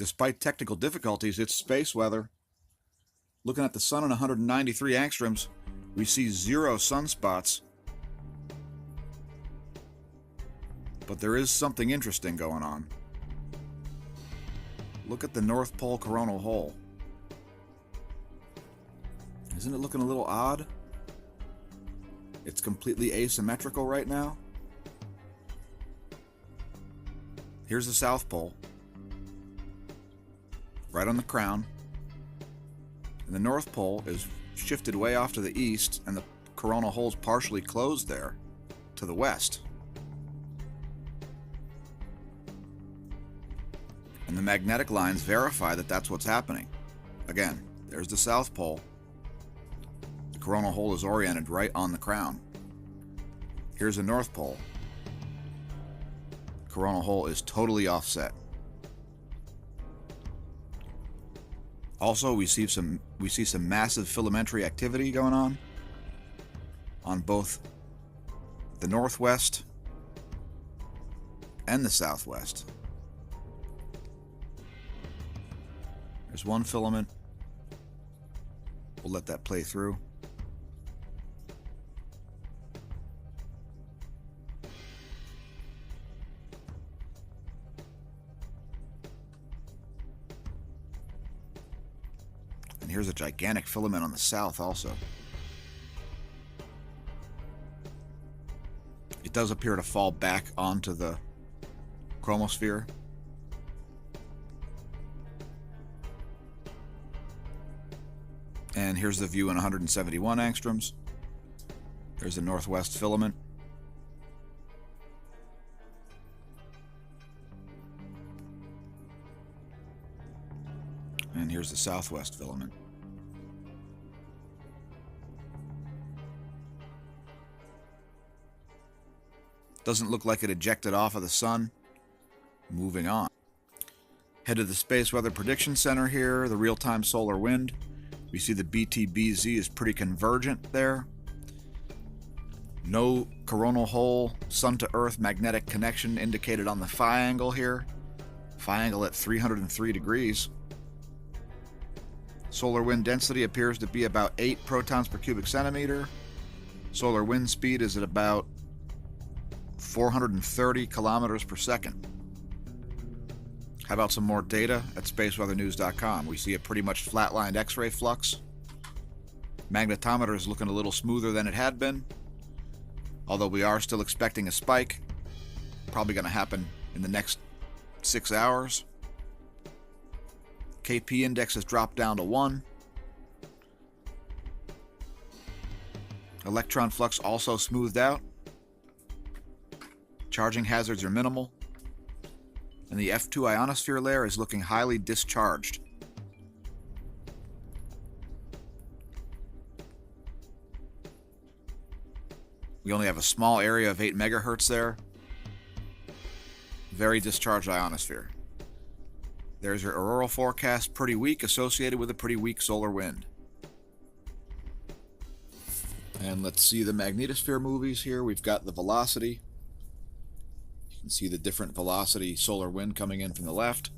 Despite technical difficulties, it's space weather. Looking at the sun at 193 angstroms, we see 0 sunspots. But there is something interesting going on. Look at the North Pole coronal hole. Isn't it looking a little odd? It's completely asymmetrical right now. Here's the South Pole, right on the crown. And the North Pole is shifted way off to the east, and the coronal hole's partially closed there to the west. And the magnetic lines verify that that's what's happening. Again, there's the South Pole. The coronal hole is oriented right on the crown. Here's the North Pole. The coronal hole is totally offset. Also, we see some massive filamentary activity going on both the northwest and the southwest. There's one filament. We'll let that play through. And here's a gigantic filament on the south also. It does appear to fall back onto the chromosphere. And here's the view in 171 angstroms. There's the northwest filament. And here's the southwest filament. Doesn't look like it ejected off of the sun. Moving on. Head to the Space Weather Prediction Center here, the real-time solar wind. We see the BTBZ is pretty convergent there. No coronal hole, sun-to-earth magnetic connection indicated on the phi angle here. Phi angle at 303 degrees. Solar wind density appears to be about 8 protons per cubic centimeter. Solar wind speed is at about 430 kilometers per second. How about some more data at spaceweathernews.com? We see a pretty much flatlined X-ray flux. Magnetometer is looking a little smoother than it had been, although we are still expecting a spike. Probably going to happen in the next 6 hours. KP index has dropped down to 1. Electron flux also smoothed out. Charging hazards are minimal. And the F2 ionosphere layer is looking highly discharged. We only have a small area of 8 megahertz there. Very discharged ionosphere. There's your auroral forecast, pretty weak, associated with a pretty weak solar wind. And let's see the magnetosphere movies here. We've got the velocity. You can see the different velocity solar wind coming in from the left.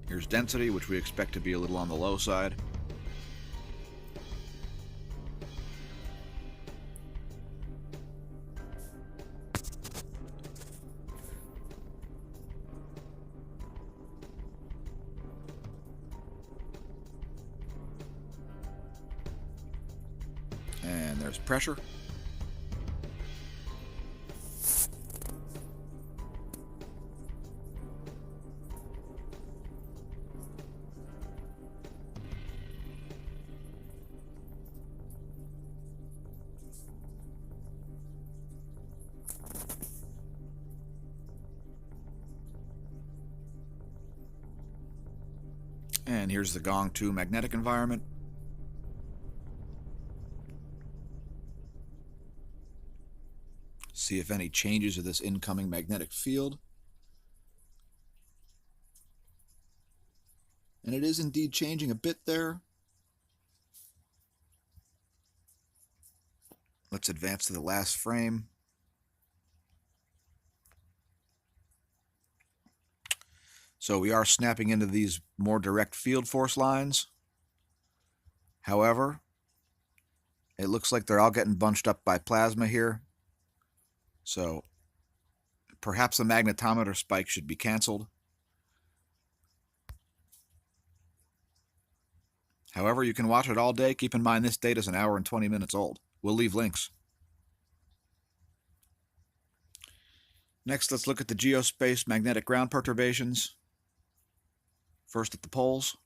Here's density, which we expect to be a little on the low side. And there's pressure. And here's the Gong 2 magnetic environment. See if any changes of this incoming magnetic field. And it is indeed changing a bit there. Let's advance to the last frame. So we are snapping into these more direct field force lines. However, it looks like they're all getting bunched up by plasma here. So perhaps the magnetometer spike should be canceled. However, you can watch it all day. Keep in mind this data is an hour and 20 minutes old. We'll leave links. Next, let's look at the geospace magnetic ground perturbations. First at the poles.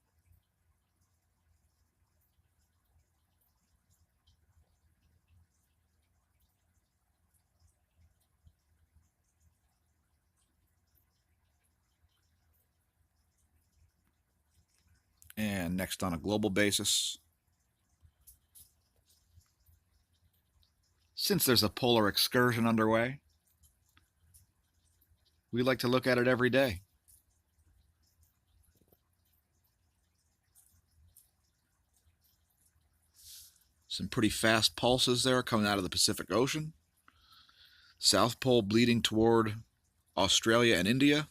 And next on a global basis. Since there's a polar excursion underway, we like to look at it every day. Some pretty fast pulses there coming out of the Pacific Ocean. South Pole bleeding toward Australia and India.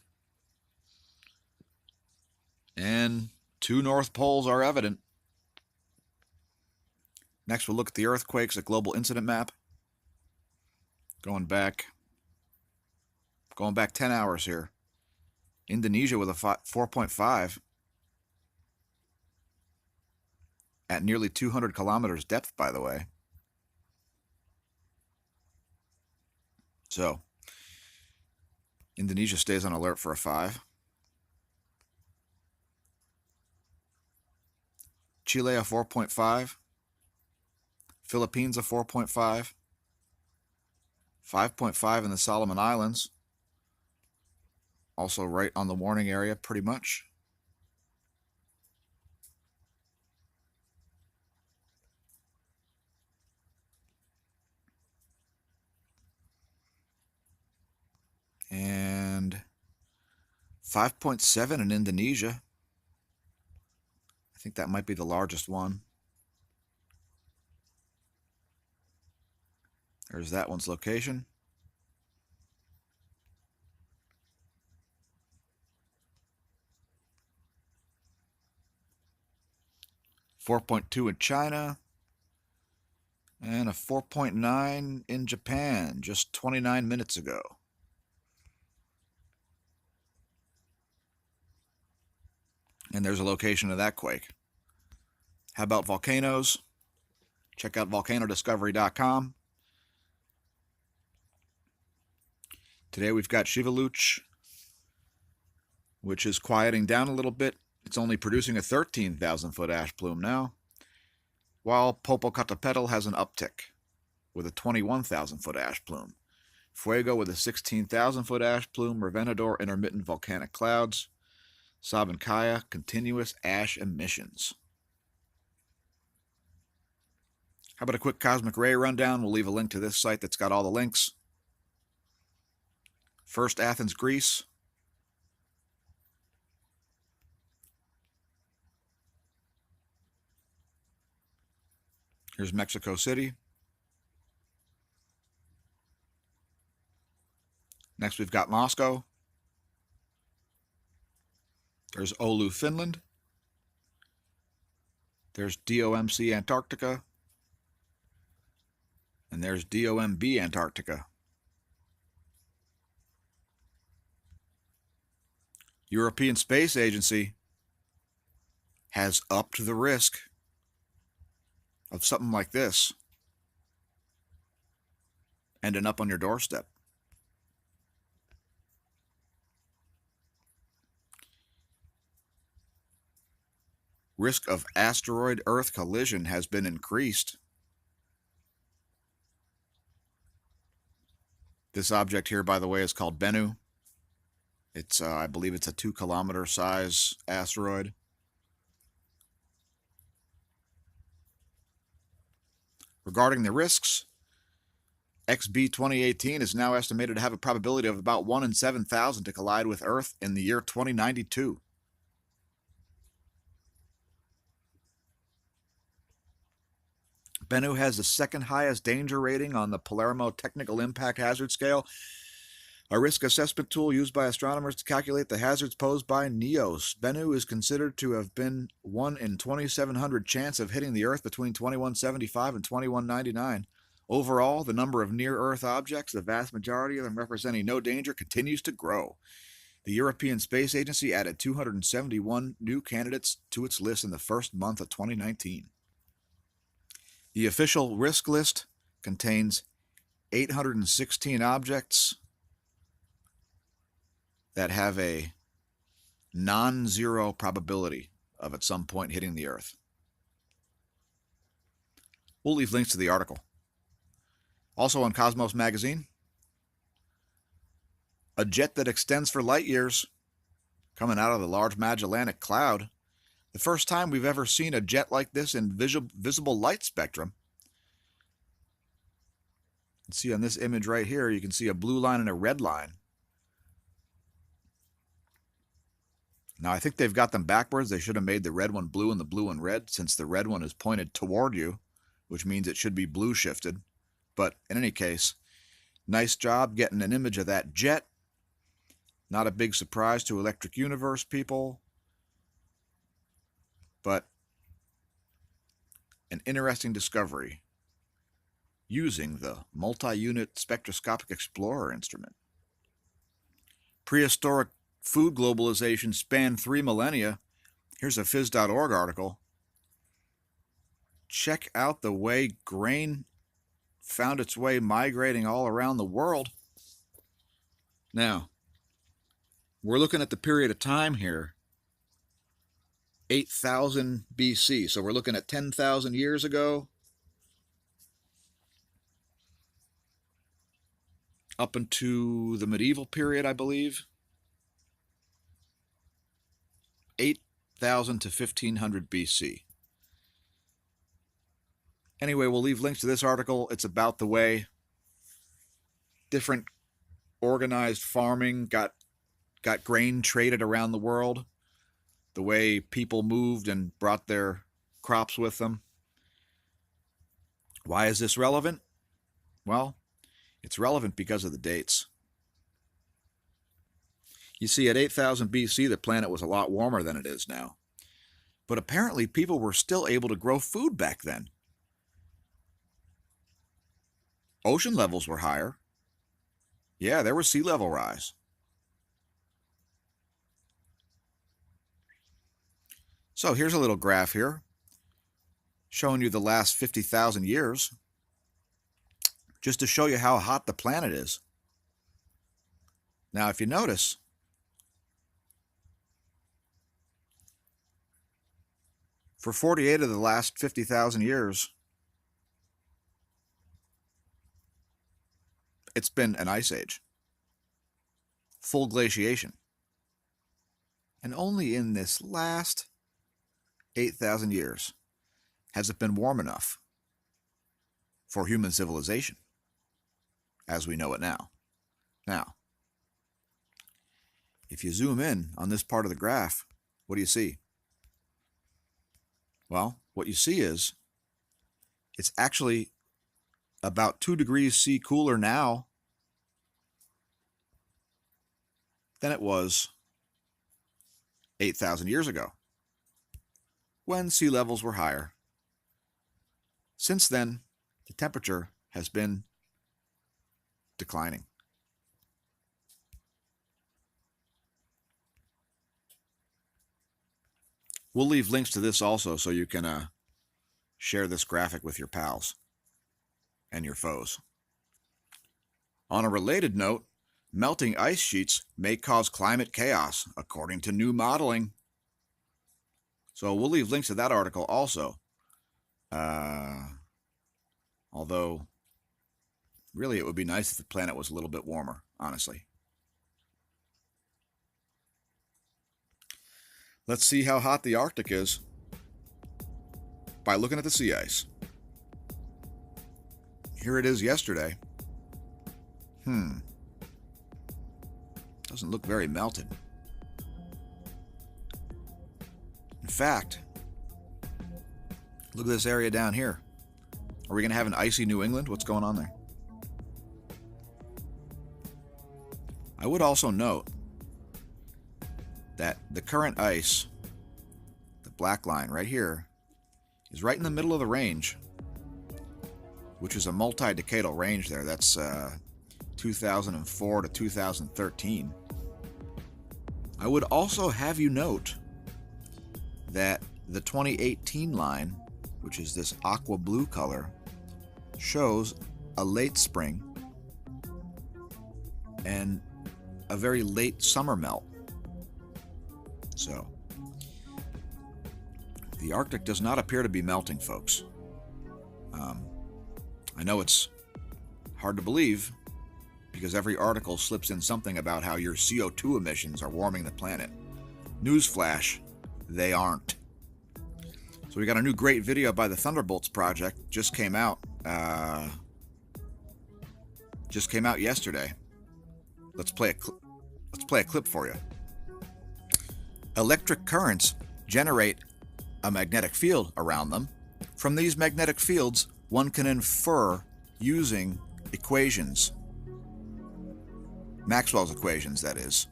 And 2 North Poles are evident. Next, we'll look at the earthquakes at global incident map. Going back 10 hours here. Indonesia with a 4.5 at nearly 200 kilometers depth, by the way. So, Indonesia stays on alert for a 5. Chile a 4.5. Philippines a 4.5. 5.5 in the Solomon Islands. Also right on the warning area, pretty much. And 5.7 in Indonesia. I think that might be the largest one. There's that one's location. .2 in China. And a 4.9 in Japan just 29 minutes ago. And there's a location of that quake. How about volcanoes? Check out volcanodiscovery.com. Today we've got Shivaluch, which is quieting down a little bit. It's only producing a 13,000-foot ash plume now, while Popocatépetl has an uptick with a 21,000-foot ash plume. Fuego with a 16,000-foot ash plume. Revenador, intermittent volcanic clouds. Sabancaya, continuous ash emissions. How about a quick cosmic ray rundown? We'll leave a link to this site that's got all the links. First, Athens, Greece. Here's Mexico City. Next, we've got Moscow. There's Oulu, Finland. There's DOMC, Antarctica. And there's DOMB, Antarctica. European Space Agency has upped the risk of something like this ending up on your doorstep. Risk of asteroid-Earth collision has been increased. This object here, by the way, is called Bennu. It's, I believe it's a 2-kilometer size asteroid. Regarding the risks, XB 2018 is now estimated to have a probability of about 1 in 7,000 to collide with Earth in the year 2092. Bennu has the second highest danger rating on the Palermo Technical Impact Hazard Scale, a risk assessment tool used by astronomers to calculate the hazards posed by NEOs. Bennu is considered to have been 1 in 2,700 chance of hitting the Earth between 2175 and 2199. Overall, the number of near-Earth objects, the vast majority of them representing no danger, continues to grow. The European Space Agency added 271 new candidates to its list in the first month of 2019. The official risk list contains 816 objects that have a non-zero probability of at some point hitting the Earth. We'll leave links to the article. Also on Cosmos Magazine, a jet that extends for light years coming out of the Large Magellanic Cloud. The first time we've ever seen a jet like this in visible light spectrum. You can see on this image right here, you can see a blue line and a red line. Now, I think they've got them backwards. They should have made the red one blue and the blue one red, since the red one is pointed toward you, which means it should be blue shifted. But in any case, nice job getting an image of that jet. Not a big surprise to Electric Universe people, but an interesting discovery using the multi-unit spectroscopic explorer instrument. Prehistoric food globalization spanned 3 millennia. Here's a phys.org article. Check out the way grain found its way migrating all around the world. Now, we're looking at the period of time here, 8,000 BC. So we're looking at 10,000 years ago up into the medieval period, I believe. 8,000 to 1,500 BC. Anyway, we'll leave links to this article. It's about the way different organized farming got grain traded around the world, the way people moved and brought their crops with them. Why is this relevant? Well, it's relevant because of the dates. You see, at 8,000 BC, the planet was a lot warmer than it is now. But apparently people were still able to grow food back then. Ocean levels were higher. Yeah, there was sea level rise. So here's a little graph here showing you the last 50,000 years, just to show you how hot the planet is. Now, if you notice, for 48 of the last 50,000 years, it's been an ice age, full glaciation. And only in this last 8,000 years has it been warm enough for human civilization as we know it now. Now, if you zoom in on this part of the graph, what do you see? Well, what you see is it's actually about 2 degrees C cooler now than it was 8,000 years ago, when sea levels were higher. Since then, the temperature has been declining. We'll leave links to this also so you can share this graphic with your pals and your foes. On a related note, melting ice sheets may cause climate chaos, according to new modeling. So we'll leave links to that article also. Although, really it would be nice if the planet was a little bit warmer, honestly. Let's see how hot the Arctic is by looking at the sea ice. Here it is yesterday. Doesn't look very melted. In fact, look at this area down here. Are we going to have an icy New England? What's going on there? I would also note that the current ice, the black line right here, is right in the middle of the range, which is a multi-decadal range there. That's 2004 to 2013. I would also have you note that the 2018 line, which is this aqua blue color, shows a late spring and a very late summer melt. So the Arctic does not appear to be melting, folks. I know it's hard to believe because every article slips in something about how your CO2 emissions are warming the planet. Newsflash, they aren't. So we got a new great video by the Thunderbolts Project. Just came out yesterday. Let's play a clip for you. Electric currents generate a magnetic field around them. From these magnetic fields, one can infer using equations, Maxwell's equations, that is,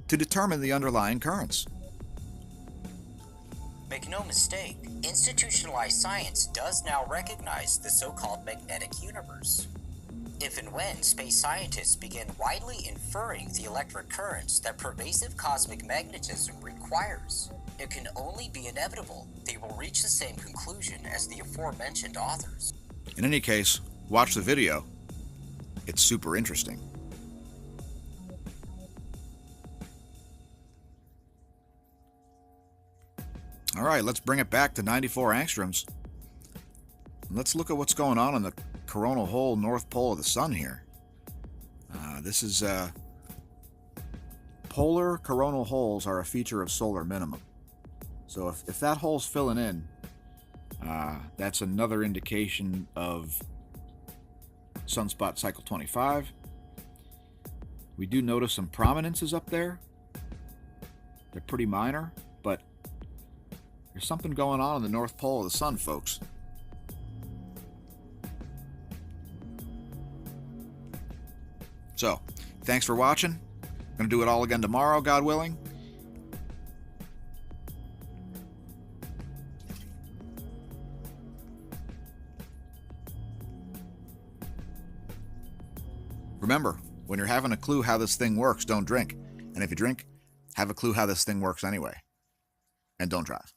to determine the underlying currents. Make no mistake, institutionalized science does now recognize the so-called magnetic universe. If and when space scientists begin widely inferring the electric currents that pervasive cosmic magnetism requires, it can only be inevitable they will reach the same conclusion as the aforementioned authors. In any case, watch the video. It's super interesting. All right, let's bring it back to 94 angstroms. Let's look at what's going on in the coronal hole north pole of the sun here. This is polar coronal holes are a feature of solar minimum. So if that hole's filling in, that's another indication of sunspot cycle 25. We do notice some prominences up there. They're pretty minor, but there's something going on in the north pole of the sun, folks. So, thanks for watching. I'm going to do it all again tomorrow, God willing. Remember, when you're having a clue how this thing works, don't drink. And if you drink, have a clue how this thing works anyway. And don't drive.